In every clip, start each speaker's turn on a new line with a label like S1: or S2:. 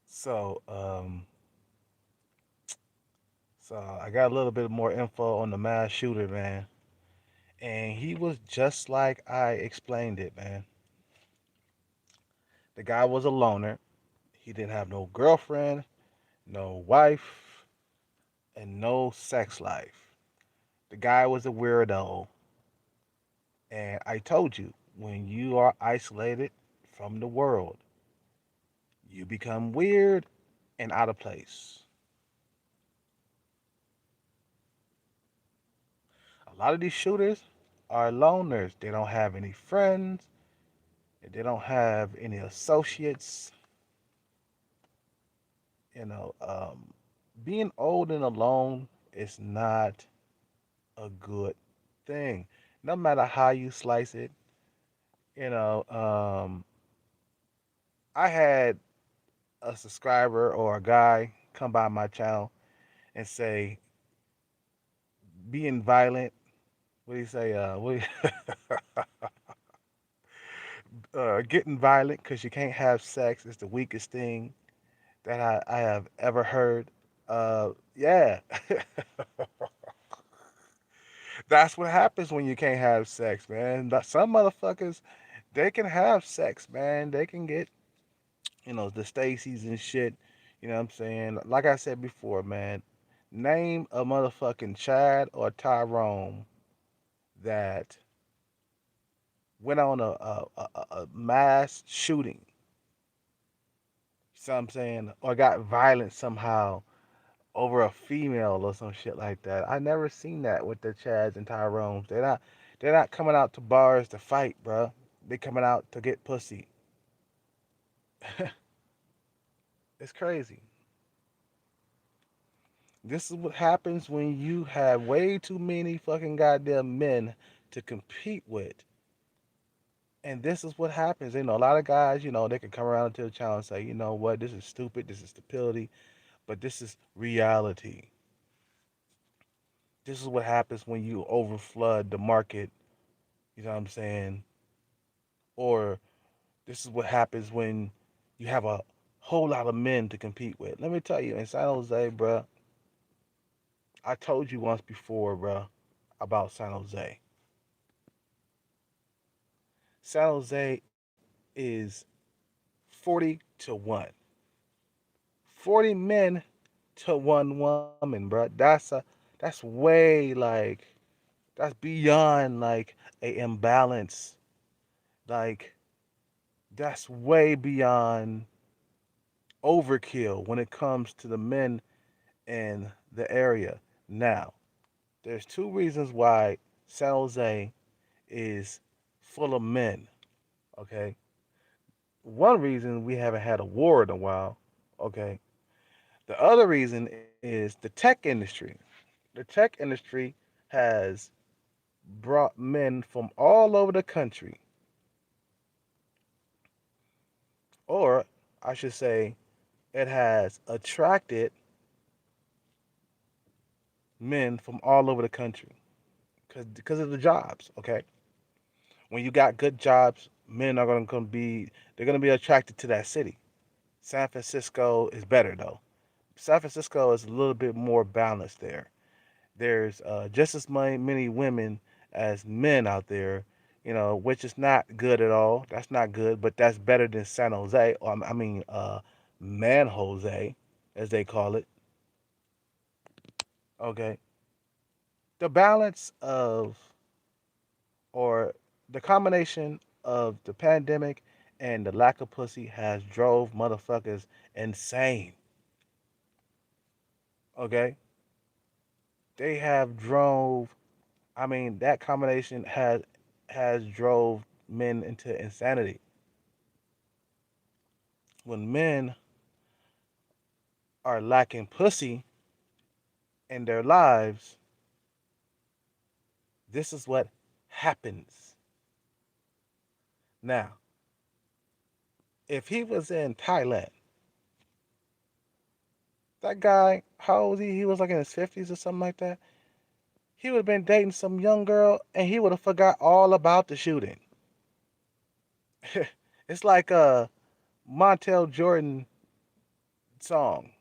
S1: so, um, so I got a little bit more info on the mass shooter, man, and he was just like I explained it, man. The guy was a loner. He didn't have no girlfriend, no wife, and no sex life. The guy was a weirdo, and I told you, when you are isolated from the world, you become weird and out of place. A lot of these shooters are loners. They don't have any friends. They don't have any associates. You know, being old and alone is not a good thing. No matter how you slice it, you know, I had a subscriber or a guy come by my channel and say, being violent. What do you say? Getting violent because you can't have sex is the weakest thing that I have ever heard. Yeah, that's what happens when you can't have sex, man. Some motherfuckers, they can have sex, man. They can get, the Stacy's and shit. You know what I'm saying? Like I said before, man, name a motherfucking Chad or Tyrone that went on a mass shooting. You know what I'm saying? Or got violent somehow over a female or some shit like that. I never seen that with the Chads and Tyrones. They're not coming out to bars to fight, bruh. They coming out to get pussy. It's crazy. This is what happens when you have way too many fucking goddamn men to compete with. And this is what happens. A lot of guys, they can come around to the channel and say, you know what, this is stupid, this is stupidity, but this is reality. This is what happens when you overflood the market, you know what I'm saying? Or this is what happens when you have a whole lot of men to compete with. Let me tell you, in San Jose, bruh, I told you once before, bruh, about San Jose. San Jose is 40 to 1. 40 men to one woman, bruh. That's way like that's beyond like a imbalance. Like that's way beyond overkill when it comes to the men in the area. Now, there's two reasons why San Jose is full of men. Okay, one reason we haven't had a war in a while. Okay, the other reason is the tech industry. The tech industry has brought men from all over the country, or I should say, it has attracted men from all over the country because of the jobs. Okay, when you got good jobs, men are going to be they're going to be attracted to that city. San Francisco is better though. San Francisco is a little bit more balanced there. There's just as many women as men out there, which is not good at all. That's not good, but that's better than San Jose, or I mean, Man Jose, as they call it. Okay, the balance of or the combination of the pandemic and the lack of pussy has drove motherfuckers insane. Okay, they have drove. I mean, that combination has drove men into insanity. When men are lacking pussy in their lives, this is what happens. Now, if he was in Thailand, that guy, how old was he? He was like in his 50s or something like that. he would have been dating some young girl and he would have forgot all about the shooting. It's like a Montel Jordan song.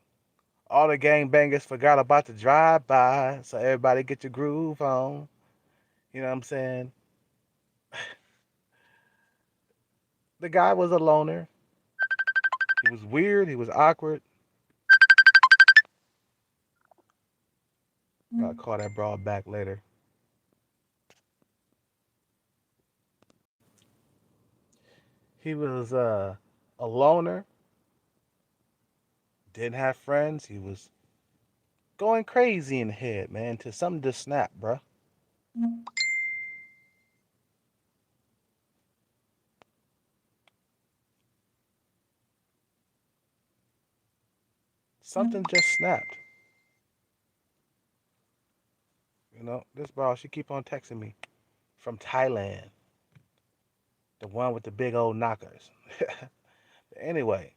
S1: All the gangbangers forgot about the drive by, so everybody get your groove on. You know what I'm saying? The guy was a loner. He was weird. He was awkward. I'll call that broad back later. He was a loner. Didn't have friends. He was going crazy in the head, man, till something just snapped, bruh. Something just snapped. You know, this bro, she keep on texting me from Thailand, the one with the big old knockers. Anyway,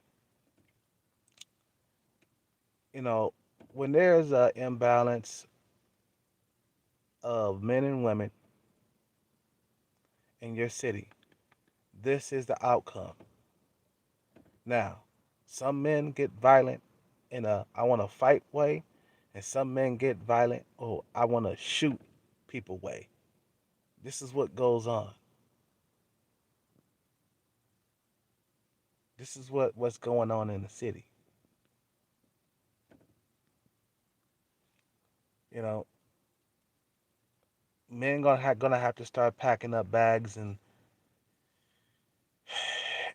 S1: you know, when there's an imbalance of men and women in your city, this is the outcome. Now, some men get violent in a I want to fight way, and some men get violent, oh, I want to shoot people way. This is what goes on. This is what's going on in the city. You know, men gonna have to start packing up bags and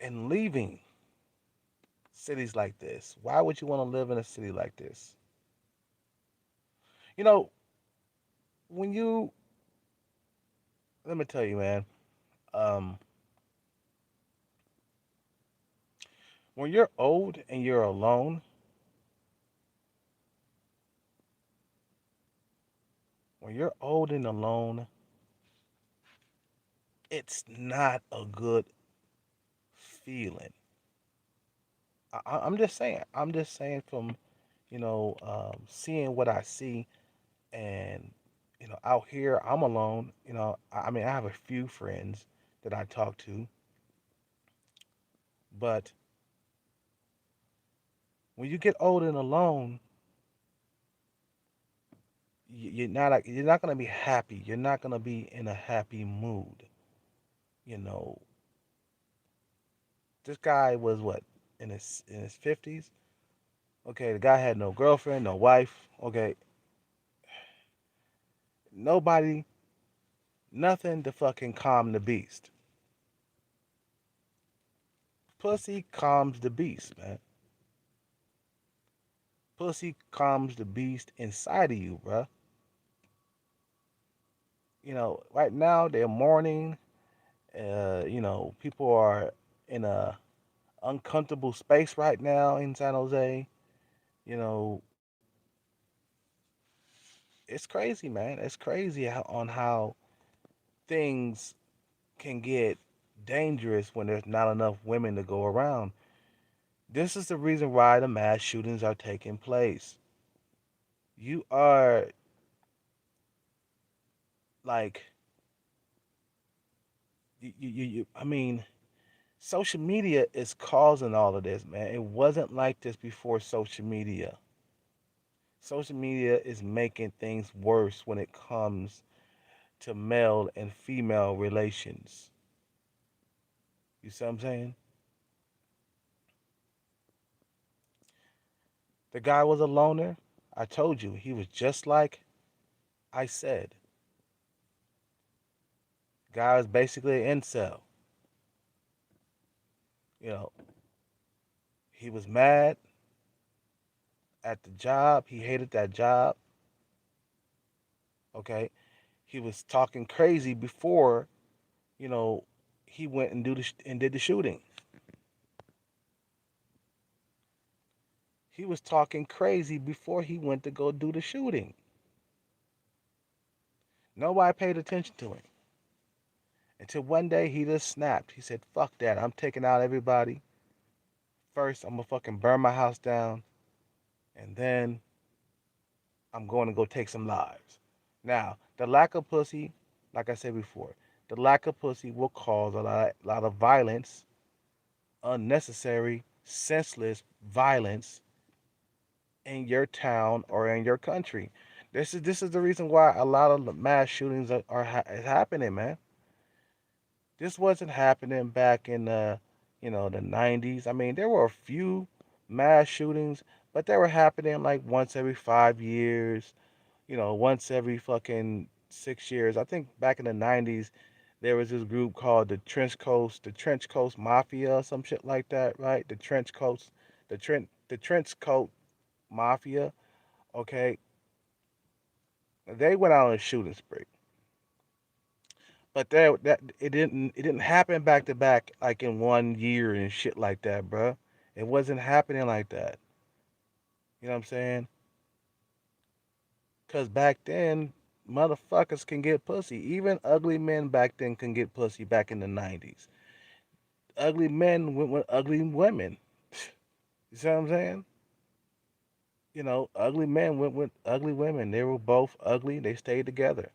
S1: leaving cities like this. Why would you want to live in a city like this? You know, when you let me tell you, man. Um, when you're old and you're alone, when you're old and alone, it's not a good feeling. I'm just saying. I'm just saying from seeing what I see, and out here I'm alone. I mean, I have a few friends that I talk to, but when you get old and alone, you're not gonna be happy. You're not gonna be in a happy mood. You know, this guy was what in his 50s. Okay, the guy had no girlfriend, no wife. Okay, nobody, nothing to fucking calm the beast. Pussy calms the beast, man. Pussy calms the beast inside of you, bruh. Right now they're mourning. People are in a uncomfortable space right now in San Jose. You know, it's crazy, man. It's crazy on how things can get dangerous when there's not enough women to go around. This is the reason why the mass shootings are taking place. You are like I mean, social media is causing all of this, man. It wasn't like this before social media. Social media is making things worse when it comes to male and female relations. You see what I'm saying? The guy was a loner. I told you, he was just like I said. Guy was basically an incel. You know, he was mad at the job. He hated that job. Okay. He was talking crazy before, you know, he went and did the shooting. He was talking crazy before he went to go do the shooting. Nobody paid attention to him until one day he just snapped. He said, "Fuck that! I'm taking out everybody. First, I'm gonna fucking burn my house down, and then I'm going to go take some lives." Now, the lack of pussy, like I said before, the lack of pussy will cause lot of violence, unnecessary, senseless violence in your town or in your country. This is the reason why a lot of the mass shootings is happening, man. This wasn't happening back in the 90s. I mean, there were a few mass shootings, but they were happening like once every 5 years, once every fucking 6 years. I think back in the 90s, there was this group called the Trench Coast Mafia, some shit like that, right? The Trench Coat Mafia. Okay, they went out on a shooting spree, but that it didn't happen back to back like in 1 year and shit like that, bruh. It wasn't happening like that. You know what I'm saying? Cause back then, motherfuckers can get pussy. Even ugly men back then can get pussy back in the 90s. Ugly men went with ugly women. You see what I'm saying? Ugly men went with ugly women. They were both ugly. They stayed together.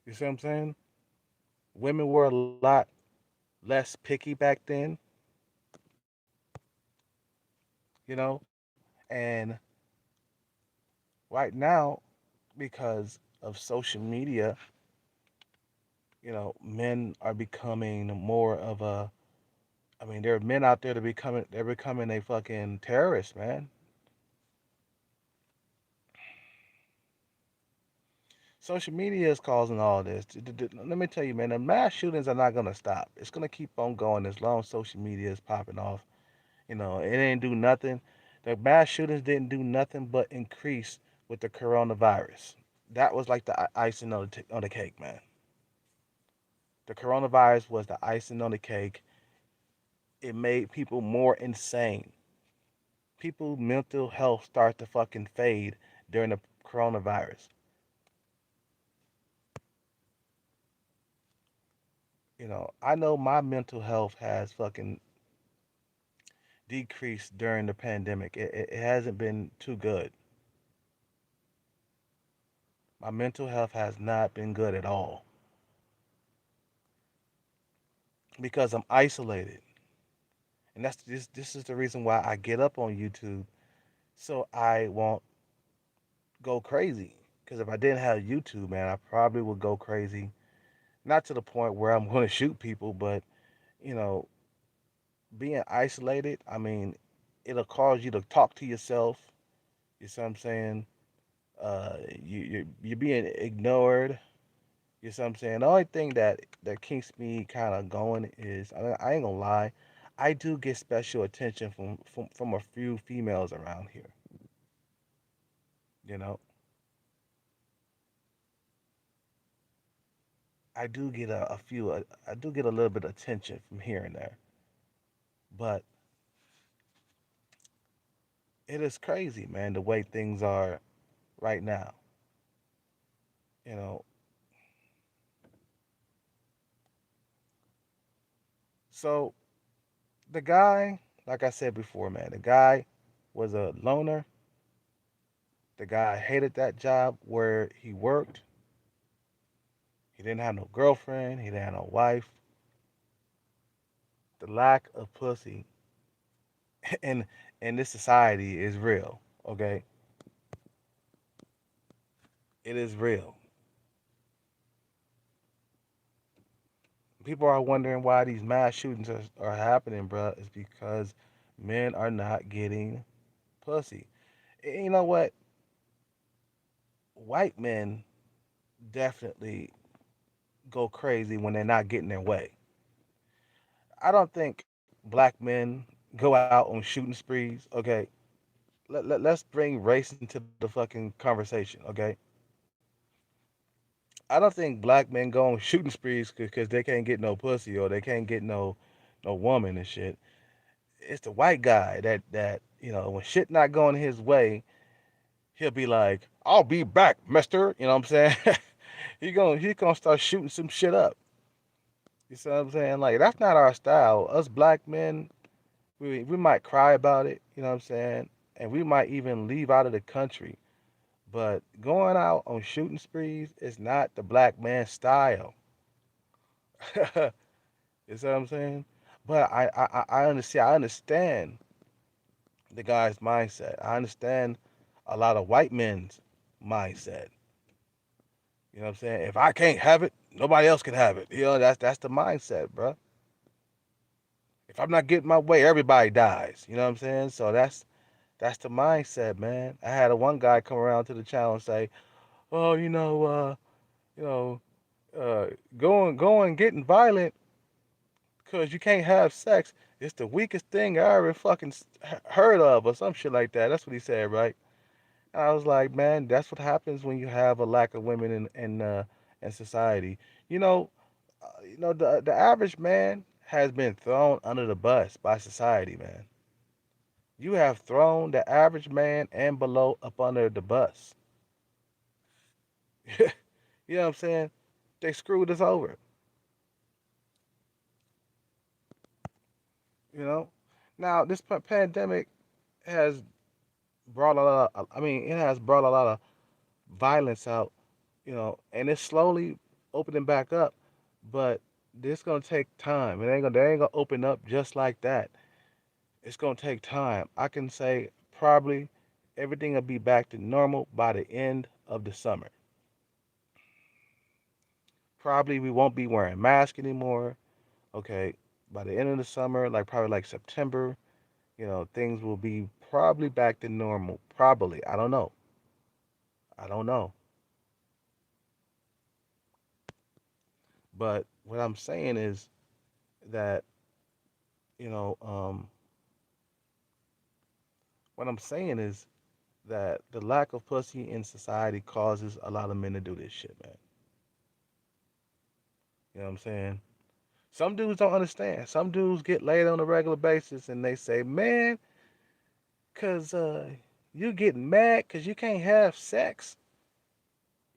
S1: You see what I'm saying? Women were a lot less picky back then, you know? And right now, because of social media, men are becoming more of a I mean, there are men out there they're becoming a fucking terrorist, man. Social media is causing all this. Let me tell you, man, the mass shootings are not gonna stop. It's gonna keep on going as long as social media is popping off. It ain't do nothing. The mass shootings didn't do nothing but increase with the coronavirus. That was like the icing on the cake, man. The coronavirus was the icing on the cake. It made people more insane. People's mental health start to fucking fade during the coronavirus. I know my mental health has fucking decreased during the pandemic. It hasn't been too good. My mental health has not been good at all because I'm isolated. And this is the reason why I get up on YouTube so I won't go crazy. Because if I didn't have YouTube, man, I probably would go crazy. Not to the point where I'm going to shoot people, but you know, being isolated, I mean, it'll cause you to talk to yourself. You see what I'm saying? You're being ignored. You see what I'm saying? The only thing that keeps me kind of going is I ain't gonna lie, I do get special attention from a few females around here. You know, I do get a few. I do get a little bit of attention from here and there, but it is crazy, man, the way things are right now. You know, so the guy, like I said before, man, the guy was a loner. The guy hated that job where he worked. He didn't have no girlfriend. He didn't have no wife. The lack of pussy in in this society is real. Okay, it is real. People are wondering why these mass shootings are happening, bruh. It's because men are not getting pussy. And you know what? White men definitely go crazy when they're not getting their way. I don't think black men go out on shooting sprees. Okay, let's bring race into the fucking conversation. Okay, I don't think black men go on shooting sprees because they can't get no pussy or they can't get no woman and shit. It's the white guy that when shit not going his way, he'll be like, "I'll be back, Mister." You know what I'm saying? he gonna start shooting some shit up. You see what I'm saying? Like that's not our style. Us black men, We might cry about it, you know what I'm saying? And we might even leave out of the country. But going out on shooting sprees is not the black man style. You see what I'm saying? But I understand. I understand the guy's mindset. I understand a lot of white men's mindset. You know what I'm saying? If I can't have it, nobody else can have it. You know, that's the mindset, bro. If I'm not getting my way, everybody dies. You know what I'm saying? So that's the mindset, man. I had a one guy come around to the channel and say, "Oh, you know, uh, going getting violent because you can't have sex. It's the weakest thing I ever fucking heard of, or some shit like that." That's what he said, right? And I was like, man, that's what happens when you have a lack of women in society. You know, the average man has been thrown under the bus by society, man. You have thrown the average man and below up under the bus. You know what I'm saying? They screwed us over. You know. Now this pandemic has brought a lot. I mean, it has brought a lot of violence out. You know, and it's slowly opening back up, but this gonna take time. They ain't gonna open up just like that. It's gonna take time. I can say probably everything will be back to normal by the end of the summer. Probably we won't be wearing masks anymore. Okay, by the end of the summer, like probably like September, things will be probably back to normal. Probably. I don't know. I don't know. But what I'm saying is that, you know, what I'm saying is that the lack of pussy in society causes a lot of men to do this shit, man. You know what I'm saying? Some dudes don't understand. Some dudes get laid on a regular basis and they say, man, cause you getting mad cause you can't have sex,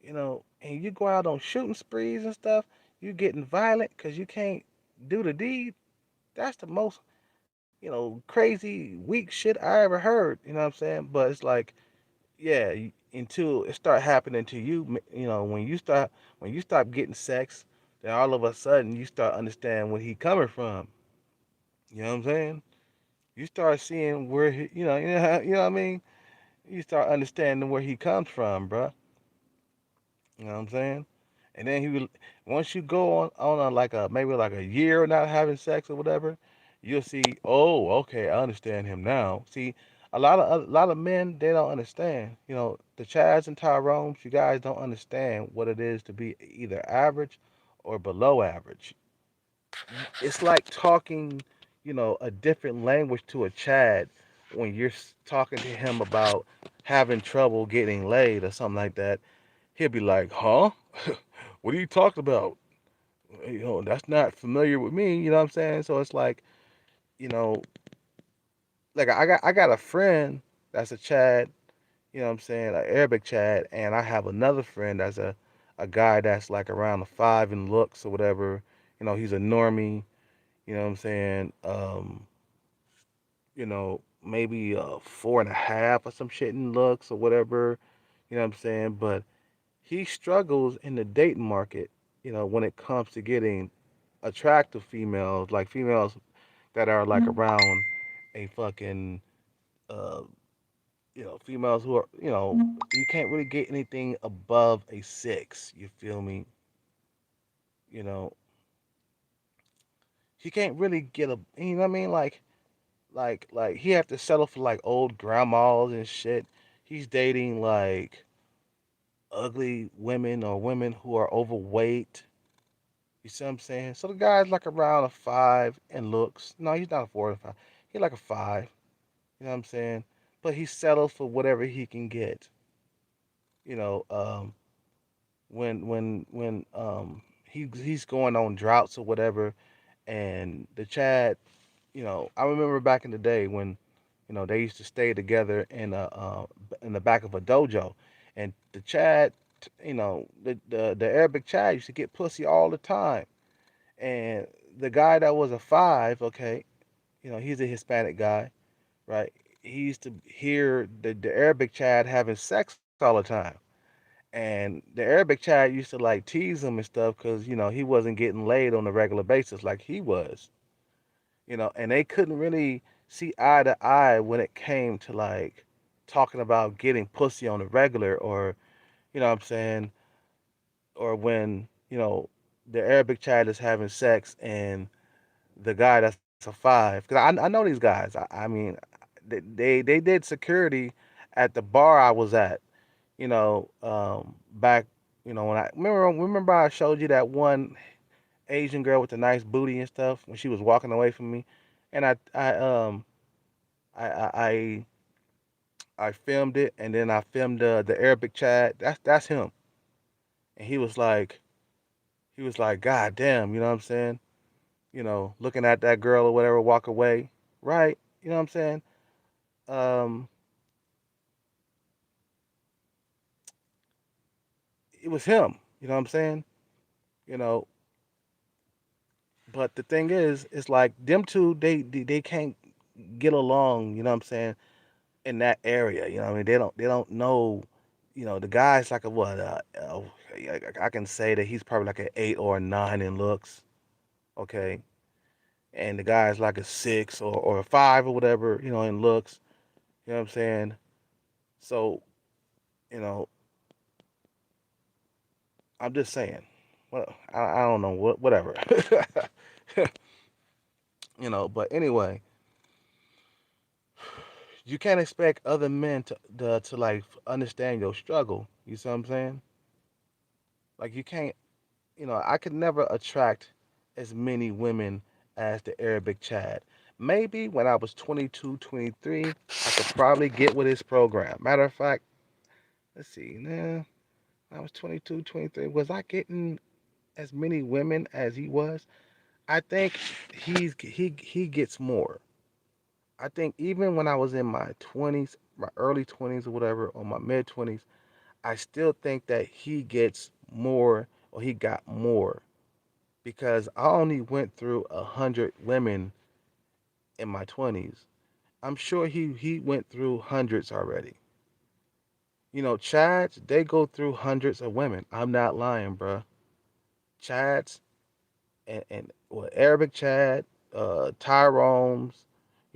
S1: and you go out on shooting sprees and stuff, you getting violent cause you can't do the deed. That's the most, crazy, weak shit I ever heard. You know what I'm saying? But it's like, yeah, until it start happening to you, when you stop getting sex, then all of a sudden you start understanding where he coming from. You know what I'm saying? You start seeing where he, you know what I mean. You start understanding where he comes from, bruh. You know what I'm saying? And then once you go on a, like a maybe like a year not having sex or whatever, you'll see. Oh, okay, I understand him now. See, a lot of men they don't understand. The Chads and Tyrones, you guys don't understand what it is to be either average or below average. It's like talking, a different language to a Chad when you're talking to him about having trouble getting laid or something like that. He'll be like, "Huh? What are you talking about? That's not familiar with me." You know what I'm saying? So it's like, you know, like I got a friend that's a Chad. You know what I'm saying? An Arabic Chad, and I have another friend that's a guy that's like around the five in looks or whatever. He's a normie. You know what I'm saying? Maybe 4.5 or some shit in looks or whatever. You know what I'm saying? But he struggles in the dating market, when it comes to getting attractive females, like females that are like around a fucking, uh, females who are, you can't really get anything above a six. You feel me? You know, he can't really get you know what I mean? Like he have to settle for like old grandmas and shit. He's dating like ugly women or women who are overweight. You see what I'm saying? So the guy's like around a five and looks. No, he's not a 4 or 5. He's like a five. You know what I'm saying? But he settles for whatever he can get. You know, when he's going on droughts or whatever, and the Chad, I remember back in the day when, they used to stay together in the back of a dojo, and the Chad, the Arabic Chad used to get pussy all the time, and the guy that was a five, okay, he's a Hispanic guy, right? He used to hear the Arabic Chad having sex all the time. And the Arabic Chad used to like tease him and stuff because, he wasn't getting laid on a regular basis like he was, and they couldn't really see eye to eye when it came to like talking about getting pussy on the regular, or, what I'm saying, or when, the Arabic Chad is having sex and the guy that's a five, because I know these guys. I mean, they did security at the bar I was at, back, when I remember I showed you that one Asian girl with the nice booty and stuff when she was walking away from me, and I I I, I filmed it, and then I filmed the Arabic Chad. That's him, and he was like, God damn, you know what I'm saying? Looking at that girl or whatever, walk away, right? You know what I'm saying? Um, it was him. You know what I'm saying? You know, but the thing is, it's like them two, they can't get along. You know what I'm saying? In that area, you know what I mean? They don't know. The guy's like a what? I can say that he's probably like an 8 or a 9 in looks. Okay, and the guy's like a 6 or a 5 or whatever. In looks. You know what I'm saying? So, you know, I'm just saying. Well, I don't know whatever. But anyway, you can't expect other men to like understand your struggle. You see what I'm saying? Like you can't. I could never attract as many women as the Arabic Chad. Maybe when I was 22, 23, I could probably get with his program. Matter of fact, let's see. Nah, I was 22, 23. Was I getting as many women as he was? I think he gets more. I think even when I was in my 20s, my early 20s or whatever, or my mid 20s, I still think that he gets more, or he got more, because I only went through 100 women in my 20s. I'm sure he went through hundreds already. Chads, they go through hundreds of women. I'm not lying, bruh. Chads and well, Arabic Chad, Tyrones,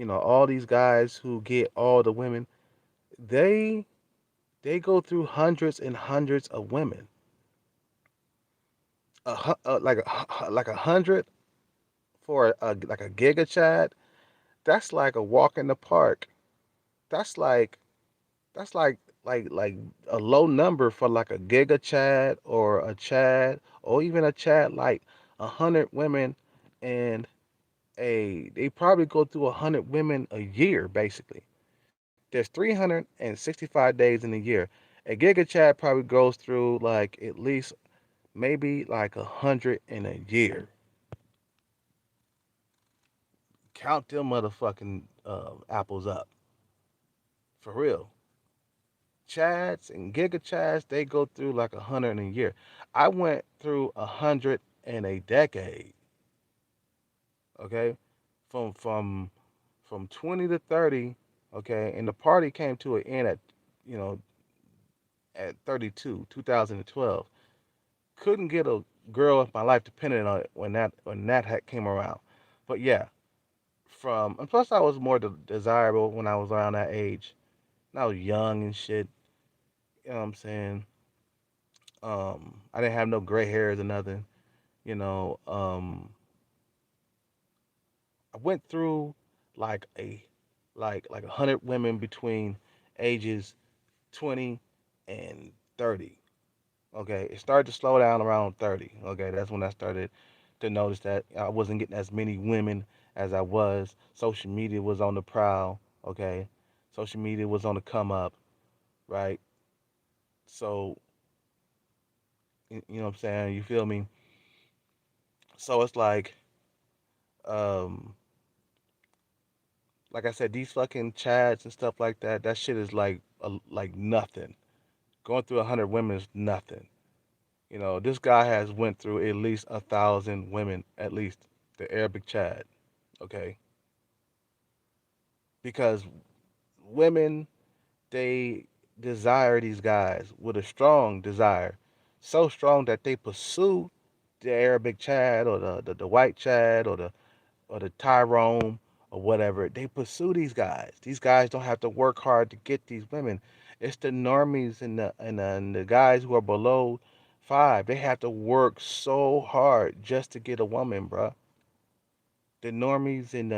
S1: all these guys who get all the women, they they go through hundreds and hundreds of women. Like 100 for like a Giga Chad, that's like a walk in the park. That's like that's like a low number for like a Giga Chad or a Chad or even a Chad, like 100 women, and they probably go through 100 women a year basically. There's 365 days in a year. A Giga Chad probably goes through like at least maybe like 100 in a year. Count them motherfucking apples up for real. Chads and Giga Chads, they go through like 100 in a year. I went through 100 in a decade. Okay, from 20 to 30. Okay, and the party came to an end you know at 32, 2012. Couldn't get a girl if my life depended on it when that came around. But yeah, and plus I was more desirable when I was around that age. And I was young and shit. You know what I'm saying? I didn't have no gray hairs or nothing. You know, I went through like like 100 women between ages 20 and 30. Okay, it started to slow down around 30. Okay, that's when I started to notice that I wasn't getting as many women as I was. Social media was on the prowl. Okay, social media was on the come up, right? So you know what I'm saying? You feel me? So it's um, like I said, these fucking chads and stuff like that. That shit is like nothing. Going through 100 women is nothing. This guy has went through at least 1,000 women, at least the Arabic Chad. Okay, because women, they desire these guys with a strong desire, so strong that they pursue the Arabic Chad or the white Chad or the Tyrone or whatever. They pursue these guys. These guys don't have to work hard to get these women. It's the normies and the guys who are below five. They have to work so hard just to get a woman, bruh. The normies and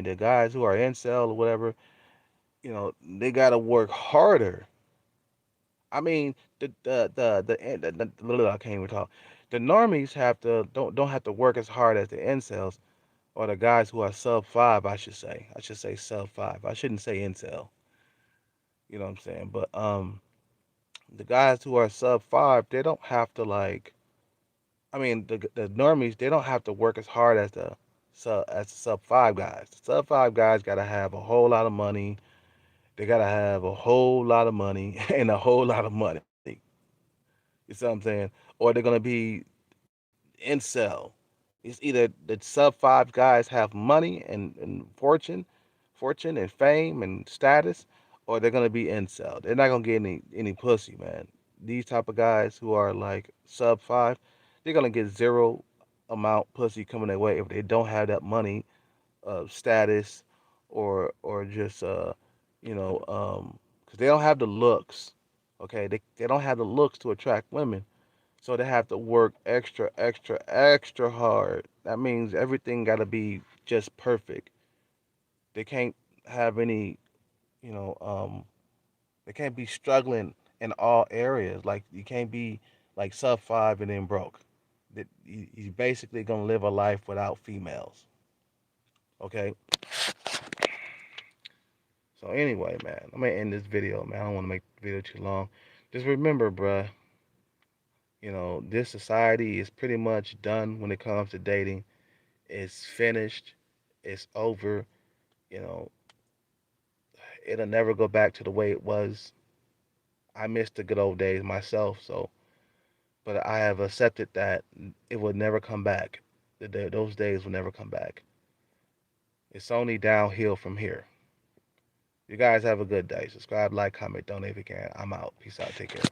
S1: the guys who are incel or whatever, they gotta work harder. I mean, I can't even talk. The normies don't have to work as hard as the incels or the guys who are sub five. I should say. I should say sub five. I shouldn't say incel. You know what I'm saying? But the guys who are sub five, they don't have to like. I mean, the normies, they don't have to work as hard as the sub five guys. The sub five guys gotta have a whole lot of money. They gotta have a whole lot of money and a whole lot of money. You see what I'm saying? Or they're gonna be incel. It's either the sub five guys have money and fortune and fame and status, or they're gonna be incel. They're not gonna get any pussy, man. These type of guys who are like sub five, they're gonna get zero amount pussy coming their way if they don't have that money, status, or just because they don't have the looks. Okay, they don't have the looks to attract women, so they have to work extra, extra, extra hard. That means everything got to be just perfect. They can't have any, you know, they can't be struggling in all areas. Like you can't be like sub five and then broke. That you basically gonna live a life without females. Okay. So anyway, man, I'm gonna end this video, man. I don't want to make the video too long. Just remember, bruh, this society is pretty much done when it comes to dating. It's finished. It's over. You know, it'll never go back to the way it was. I miss the good old days myself, so but I have accepted that it will never come back. Those days will never come back. It's only downhill from here. You guys have a good day. Subscribe, like, comment, donate if you can. I'm out. Peace out. Take care.